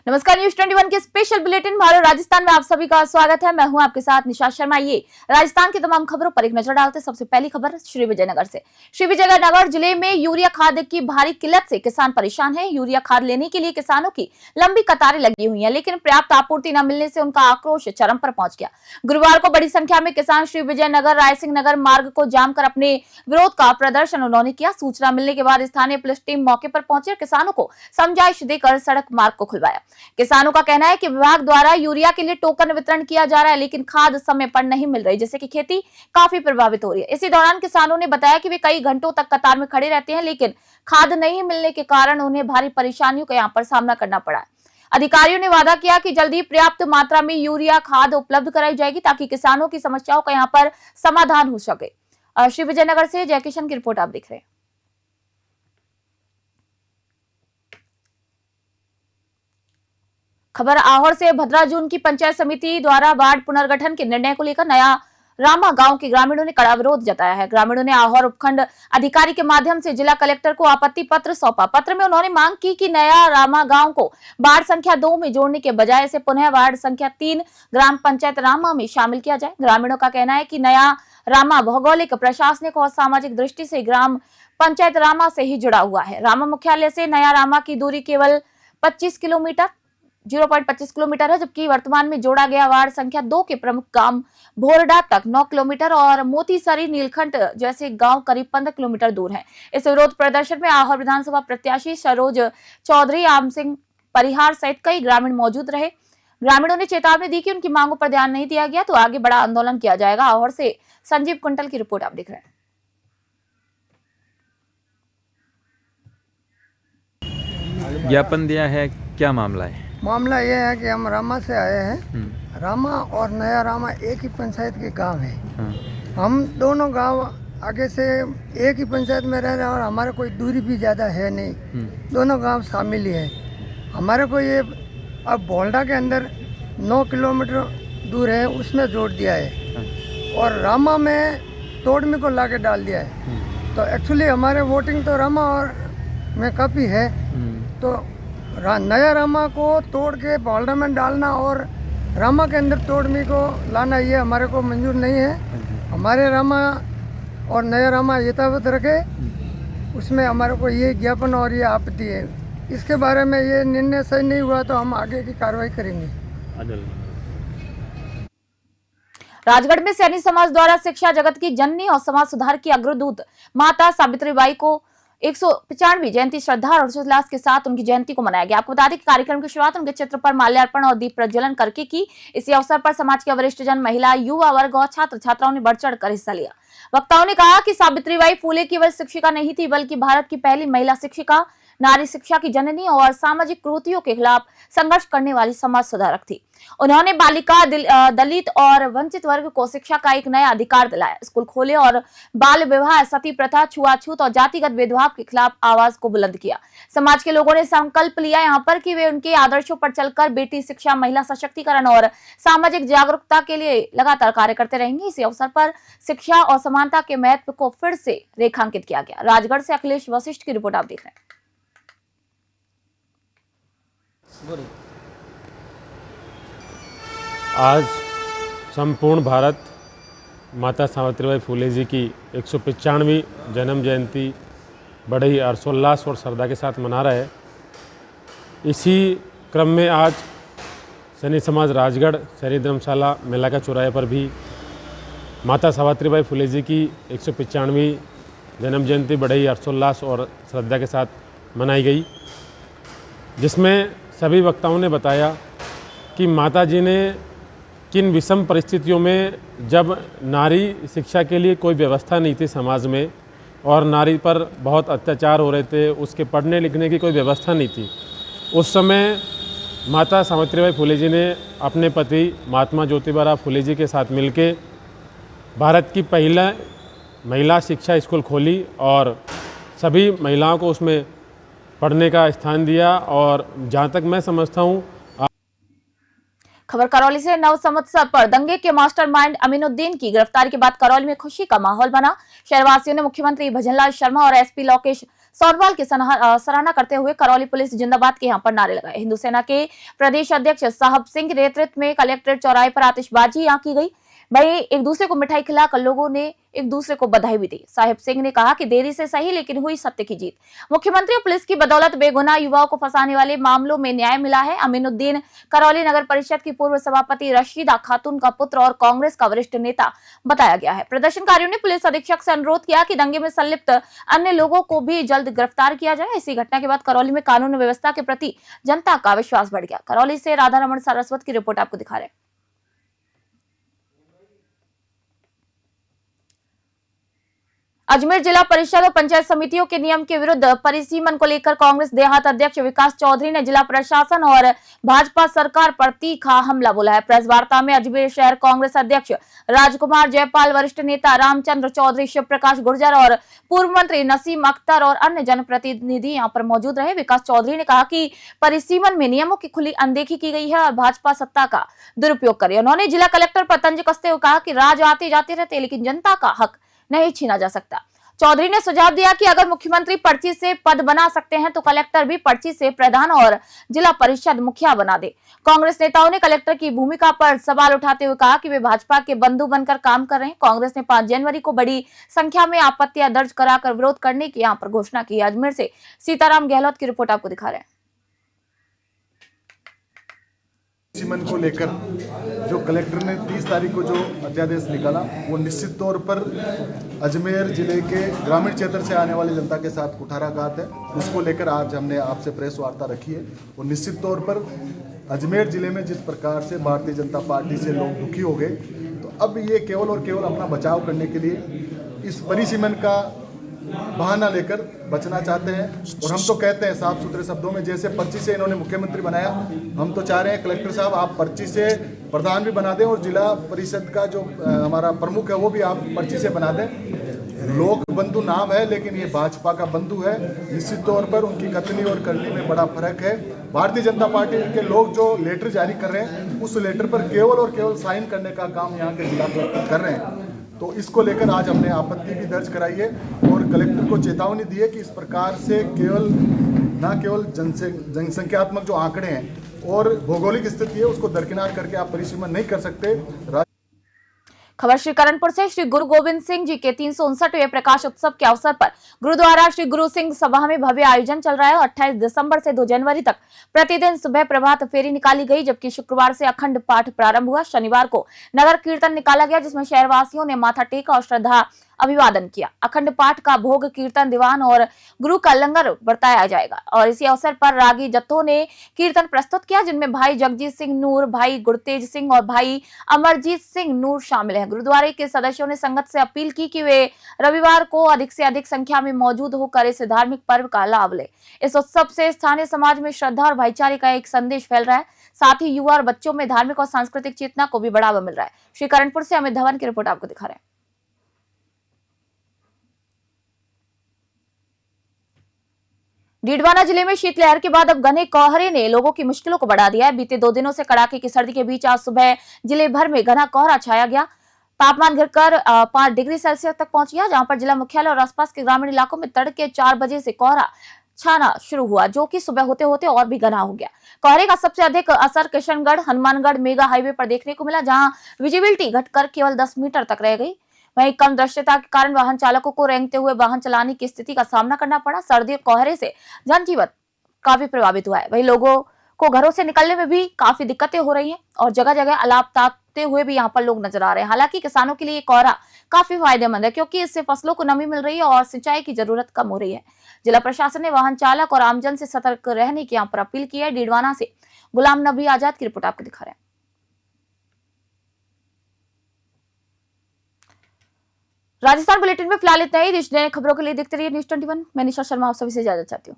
नमस्कार, न्यूज 21 के special bulletin Bharat Rajasthan में आप सभी का स्वागत है। मैं हूं आपके साथ निशा शर्मा। ये राजस्थान की तमाम खबरों पर एक नजर डालते हैं। सबसे पहली खबर श्री विजयनगर से। श्री विजयनगर जिले में यूरिया खाद की भारी किल्लत से किसान परेशान है। यूरिया खाद लेने के लिए किसानों की लंबी कतारें लगी हुई है, लेकिन पर्याप्त आपूर्ति न मिलने से उनका आक्रोश चरम पर पहुंच गया। गुरुवार को बड़ी संख्या में किसान श्री विजयनगर रायसिंह नगर मार्ग को जाम कर अपने विरोध का प्रदर्शन उन्होंने किया। सूचना मिलने के बाद स्थानीय पुलिस टीम मौके पर पहुंची और किसानों को समझाइश देकर सड़क मार्ग को खुलवाया। किसानों का कहना है कि विभाग द्वारा यूरिया के लिए टोकन वितरण किया जा रहा है, लेकिन खाद समय पर नहीं मिल रही, जिससे कि खेती काफी प्रभावित हो रही है। इसी दौरान किसानों ने बताया कि वे कई घंटों तक कतार में खड़े रहते हैं, लेकिन खाद नहीं मिलने के कारण उन्हें भारी परेशानियों का यहाँ पर सामना करना पड़ा है। अधिकारियों ने वादा किया कि जल्दी पर्याप्त मात्रा में यूरिया खाद उपलब्ध कराई जाएगी, ताकि किसानों की समस्याओं का यहाँ पर समाधान हो सके। श्री विजयनगर से जयकिशन की रिपोर्ट आप देख रहे हैं। खबर आहोर से। भद्राजून की पंचायत समिति द्वारा वार्ड पुनर्गठन के निर्णय को लेकर नया रामा गांव के ग्रामीणों ने कड़ा विरोध जताया है। ग्रामीणों ने आहोर उपखंड अधिकारी के माध्यम से जिला कलेक्टर को आपत्ति पत्र सौंपा। पत्र में उन्होंने मांग की कि नया रामा गांव को वार्ड संख्या 2 में जोड़ने के बजाय इसे पुनः वार्ड संख्या 3 ग्राम पंचायत रामा में शामिल किया जाए। ग्रामीणों का कहना है कि नया रामा भौगोलिक, प्रशासनिक और सामाजिक दृष्टि से ग्राम पंचायत रामा से ही जुड़ा हुआ है। रामा मुख्यालय से नया रामा की दूरी केवल 0.25 किलोमीटर है, जबकि वर्तमान में जोड़ा गया वार्ड संख्या 2 के प्रमुख गांव भोरडा तक 9 किलोमीटर और मोतीसरी नीलखंड जैसे गांव करीब 15 किलोमीटर दूर हैं। इस विरोध प्रदर्शन में आहोर विधानसभा प्रत्याशी सरोज चौधरी, आम सिंह परिहार सहित कई ग्रामीण मौजूद रहे। ग्रामीणों ने चेतावनी दी कि उनकी मांगों पर ध्यान नहीं दिया गया तो आगे बड़ा आंदोलन किया जाएगा। आहोर से संजीव कुंटल की रिपोर्ट आप देख रहे हैं। ज्ञापन दिया है, क्या मामला है? मामला ये है कि हम रामा से आए हैं। रामा और नया रामा एक ही पंचायत के गांव है। हम दोनों गांव आगे से एक ही पंचायत में रह रहे हैं और हमारे कोई दूरी भी ज़्यादा है नहीं, दोनों गांव शामिल ही है। हमारे को ये अब बोल्डा के अंदर 9 किलोमीटर दूर है, उसमें जोड़ दिया है और रामा में तोड़मी को ला के डाल दिया है। तो एक्चुअली हमारे वोटिंग तो रामा और में काफ़ी है, तो नया रामा को तोड़ के बोल्डा में डालना और रामा के अंदर तोड़मी को लाना ये हमारे को मंजूर नहीं है। हमारे रामा और नया रामा यथावत रखे, उसमें हमारे को ये ज्ञापन और ये आपत्ति है। इसके बारे में ये निर्णय सही नहीं हुआ तो हम आगे की कार्रवाई करेंगे। राजगढ़ में सैनी समाज द्वारा शिक्षा जगत की जननी और समाज सुधार की अग्रदूत माता सावित्रीबाई को 195वीं जयंती श्रद्धा और हर्षोल्लास के साथ उनकी जयंती को मनाया गया। आपको बता दें कि कार्यक्रम की शुरुआत उनके चित्र पर माल्यार्पण और दीप प्रज्वलन करके की। इसी अवसर पर समाज के वरिष्ठ जन, महिला, युवा वर्ग और छात्र छात्राओं ने बढ़ चढ़ कर हिस्सा लिया। वक्ताओं ने कहा कि सावित्रीबाई फूले केवल शिक्षिका नहीं थी, बल्कि भारत की पहली महिला शिक्षिका, नारी शिक्षा की जननी और सामाजिक कुरीतियों के खिलाफ संघर्ष करने वाली समाज सुधारक थी। उन्होंने बालिका, दलित और वंचित वर्ग को शिक्षा का एक नया अधिकार दिलाया, स्कूल खोले और बाल विवाह, सती प्रथा, छुआछूत और जातिगत भेदभाव के खिलाफ आवाज को बुलंद किया। समाज के लोगों ने संकल्प लिया यहाँ पर कि वे उनके आदर्शों पर चलकर बेटी शिक्षा, महिला सशक्तिकरण और सामाजिक जागरूकता के लिए लगातार कार्य करते रहेंगे। इसी अवसर पर शिक्षा और समानता के महत्व को फिर से रेखांकित किया गया। राजगढ़ से अखिलेश वशिष्ठ की रिपोर्ट आप देख रहे हैं। आज संपूर्ण भारत माता सावित्रीबाई फुले जी की 195वीं जन्म जयंती बड़े ही हर्षोल्लास और श्रद्धा के साथ मना रहा है। इसी क्रम में आज सैनी समाज राजगढ़ शहरी धर्मशाला मेला का चौराहे पर भी माता सावित्रीबाई फुले जी की 195वीं जन्म जयंती बड़े ही हर्षोल्लास और श्रद्धा के साथ मनाई गई, जिसमें सभी वक्ताओं ने बताया कि माता जी ने किन विषम परिस्थितियों में, जब नारी शिक्षा के लिए कोई व्यवस्था नहीं थी समाज में और नारी पर बहुत अत्याचार हो रहे थे, उसके पढ़ने लिखने की कोई व्यवस्था नहीं थी, उस समय माता सावित्रीबाई फुले जी ने अपने पति महात्मा ज्योतिबा फुले जी के साथ मिलके भारत की पहला महिला शिक्षा स्कूल खोली और सभी महिलाओं को उसमें पढ़ने का स्थान दिया। और जहाँ तक मैं समझता हूँ, खबर करौली से। नव संवत्सर पर दंगे के मास्टरमाइंड अमीनुद्दीन की गिरफ्तारी के बाद करौली में खुशी का माहौल बना। शहरवासियों ने मुख्यमंत्री भजनलाल शर्मा और एसपी लोकेश सोनवाल की सराहना करते हुए करौली पुलिस जिंदाबाद के यहाँ पर नारे लगाए। हिंदू सेना के प्रदेश अध्यक्ष साहब सिंह के नेतृत्व में कलेक्ट्रेट चौराहे पर आतिशबाजी यहाँ की गई। वहीं एक दूसरे को मिठाई खिलाकर लोगों ने एक दूसरे को बधाई भी दी। साहिब सिंह ने कहा कि देरी से सही लेकिन हुई सत्य की जीत। मुख्यमंत्री और पुलिस की बदौलत बेगुनाह युवाओं को फंसाने वाले मामलों में न्याय मिला है। अमीनुद्दीन करौली नगर परिषद की पूर्व सभापति रशीदा खातून का पुत्र और कांग्रेस का वरिष्ठ नेता बताया गया है। प्रदर्शनकारियों ने पुलिस अधीक्षक से अनुरोध किया कि दंगे में संलिप्त अन्य लोगों को भी जल्द गिरफ्तार किया जाए। इसी घटना के बाद करौली में कानून व्यवस्था के प्रति जनता का विश्वास बढ़ गया। करौली से राधा रमन सारस्वत की रिपोर्ट आपको दिखा रहे हैं। अजमेर जिला परिषद और पंचायत समितियों के नियम के विरुद्ध परिसीमन को लेकर कांग्रेस देहात अध्यक्ष विकास चौधरी ने जिला प्रशासन और भाजपा सरकार पर तीखा हमला बोला है। प्रेस वार्ता में अजमेर शहर कांग्रेस अध्यक्ष राजकुमार जयपाल, वरिष्ठ नेता रामचंद्र चौधरी, शिव प्रकाश गुर्जर और पूर्व मंत्री नसीम अख्तर और अन्य जनप्रतिनिधि यहां पर मौजूद रहे। विकास चौधरी ने कहा कि परिसीमन में नियमों की खुली अनदेखी की गई है और भाजपा सत्ता का दुरुपयोग करे। उन्होंने जिला कलेक्टर पर तंज कसते हुए कहा कि राज आते जाते रहते लेकिन जनता का हक नहीं छीना जा सकता। चौधरी ने सुझाव दिया कि अगर मुख्यमंत्री पर्ची से पद बना सकते हैं तो कलेक्टर भी पर्ची से प्रधान और जिला परिषद मुखिया बना दे। कांग्रेस नेताओं ने कलेक्टर की भूमिका पर सवाल उठाते हुए कहा कि वे भाजपा के बंधु बनकर काम कर रहे हैं। कांग्रेस ने 5 जनवरी को बड़ी संख्या में आपत्तियां दर्ज कराकर विरोध करने की यहाँ पर घोषणा की। अजमेर से सीताराम गहलोत की रिपोर्ट आपको दिखा रहे हैं। परिसीमन को लेकर जो कलेक्टर ने 30 तारीख को जो अध्यादेश निकाला वो निश्चित तौर पर अजमेर जिले के ग्रामीण क्षेत्र से आने वाली जनता के साथ कुठाराघात है। उसको लेकर आज हमने आपसे प्रेस वार्ता रखी है और निश्चित तौर पर अजमेर जिले में जिस प्रकार से भारतीय जनता पार्टी से लोग दुखी हो गए, तो अब ये केवल और केवल अपना बचाव करने के लिए इस परिसीमन का बहाना लेकर बचना चाहते हैं। और हम तो कहते हैं साफ सुथरे शब्दों में, जैसे पर्ची से इन्होंने मुख्यमंत्री बनाया, हम तो चाह रहे हैं कलेक्टर साहब आप पर्ची से प्रधान भी बना दें और जिला परिषद का जो हमारा प्रमुख है वो भी आप पर्ची से बना दें। लोक बंधु नाम है लेकिन ये भाजपा का बंधु है। निश्चित तौर पर उनकी कथनी और करनी में बड़ा फर्क है। भारतीय जनता पार्टी के लोग जो लेटर जारी कर रहे हैं उस लेटर पर केवल और केवल साइन करने का काम यहाँ के जिला कलेक्टर कर रहे हैं। तो इसको लेकर आज हमने आपत्ति भी दर्ज कराई है और कलेक्टर को चेतावनी दी है कि इस प्रकार से केवल जनसंख्यात्मक जो आंकड़े हैं और भौगोलिक स्थिति है उसको दरकिनार करके आप परिसीमन नहीं कर सकते। खबर श्री करणपुर से। श्री गुरु गोविंद सिंह जी के 359वें प्रकाश उत्सव के अवसर पर गुरुद्वारा श्री गुरु सिंह सभा में भव्य आयोजन चल रहा है। 28 दिसंबर से 2 जनवरी तक प्रतिदिन सुबह प्रभात फेरी निकाली गई, जबकि शुक्रवार से अखंड पाठ प्रारंभ हुआ। शनिवार को नगर कीर्तन निकाला गया जिसमें शहरवासियों ने माथा टेका और श्रद्धा अभिवादन किया। अखंड पाठ का भोग, कीर्तन, दीवान और गुरु का लंगर बरताया जाएगा और इसी अवसर पर रागी जत्थों ने कीर्तन प्रस्तुत किया जिनमें भाई जगजीत सिंह नूर, भाई गुरतेज सिंह और भाई अमरजीत सिंह नूर शामिल हैं। गुरुद्वारे के सदस्यों ने संगत से अपील की कि वे रविवार को अधिक से अधिक संख्या में मौजूद होकर इस धार्मिक पर्व का लाभ ले। इस उत्सव से स्थानीय समाज में श्रद्धा और भाईचारे का एक संदेश फैल रहा है। साथ ही युवा और बच्चों में धार्मिक और सांस्कृतिक चेतना को भी बढ़ावा मिल रहा है। श्री करणपुर से अमित धवन की रिपोर्ट आपको दिखा रहे हैं। डीडवाना जिले में शीतलहर के बाद अब घने कोहरे ने लोगों की मुश्किलों को बढ़ा दिया है। बीते 2 दिनों से कड़ाके की सर्दी के बीच आज सुबह जिले भर में घना कोहरा छाया गया। तापमान गिरकर 5 डिग्री सेल्सियस तक पहुंच गया, जहां पर जिला मुख्यालय और आसपास के ग्रामीण इलाकों में तड़के 4 बजे से कोहरा छाना शुरू हुआ, जो कि सुबह होते होते और भी घना हो गया। कोहरे का सबसे अधिक असर किशनगढ़ हनुमानगढ़ मेगा हाईवे पर देखने को मिला, जहां विजिबिलिटी घटकर केवल 10 मीटर तक रह गई। वहीं कम दृश्यता के कारण वाहन चालकों को रेंगते हुए वाहन चलाने की स्थिति का सामना करना पड़ा। सर्दी और कोहरे से जनजीवन काफी प्रभावित हुआ है। वहीं लोगों को घरों से निकलने में भी काफी दिक्कतें हो रही हैं और जगह जगह अलाव तापते हुए भी यहाँ पर लोग नजर आ रहे हैं। हालांकि किसानों के लिए कोहरा काफी फायदेमंद है क्योंकि इससे फसलों को नमी मिल रही है और सिंचाई की जरूरत कम हो रही है। जिला प्रशासन ने वाहन चालक और आमजन से सतर्क रहने की यहाँ पर अपील की है। डीडवाना से गुलाम नबी आजाद की रिपोर्ट आपको दिखा रहे हैं। राजस्थान बुलेटिन में फिलहाल इतना ही। देश दुनिया की खबरों के लिए देखते रहिए न्यूज़ 21। मैं निशा शर्मा आप सभी से इजाजत चाहती हूँ।